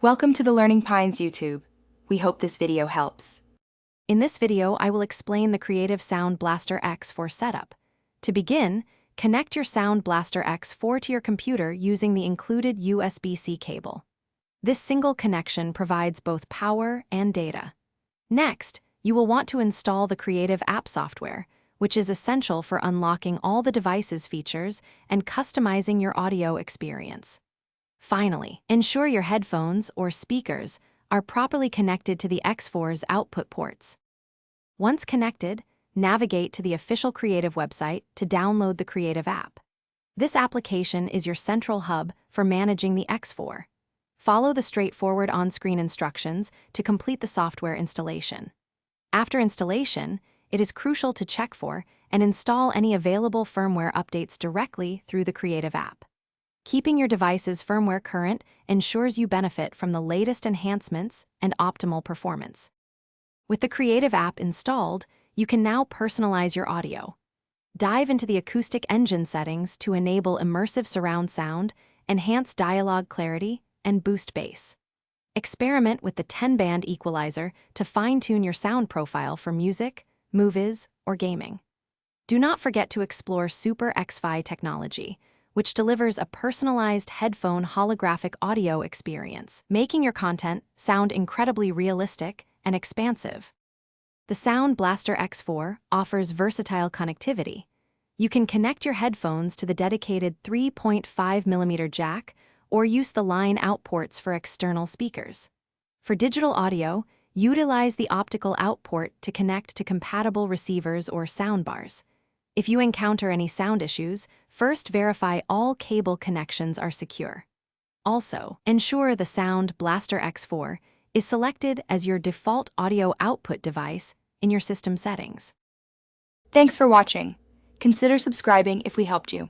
Welcome to the Learning Pines YouTube. We hope this video helps. In this video, I will explain the Creative Sound Blaster X4 setup. To begin, connect your Sound Blaster X4 to your computer using the included USB-C cable. This single connection provides both power and data. Next, you will want to install the Creative App software, which is essential for unlocking all the device's features and customizing your audio experience. Finally, ensure your headphones or speakers are properly connected to the X4's output ports. Once connected, navigate to the official Creative website to download the Creative app. This application is your central hub for managing the X4. Follow the straightforward on-screen instructions to complete the software installation. After installation, it is crucial to check for and install any available firmware updates directly through the Creative app. Keeping your device's firmware current ensures you benefit from the latest enhancements and optimal performance. With the Creative app installed, you can now personalize your audio. Dive into the acoustic engine settings to enable immersive surround sound, enhance dialogue clarity, and boost bass. Experiment with the 10-band equalizer to fine-tune your sound profile for music, movies, or gaming. Do not forget to explore Super X-Fi technology, which delivers a personalized headphone holographic audio experience, making your content sound incredibly realistic and expansive. The Sound Blaster X4 offers versatile connectivity. You can connect your headphones to the dedicated 3.5mm jack or use the line-out ports for external speakers. For digital audio, utilize the optical out port to connect to compatible receivers or soundbars. If you encounter any sound issues, first verify all cable connections are secure. Also, ensure the Sound Blaster X4 is selected as your default audio output device in your system settings. Thanks for watching. Consider subscribing if we helped you.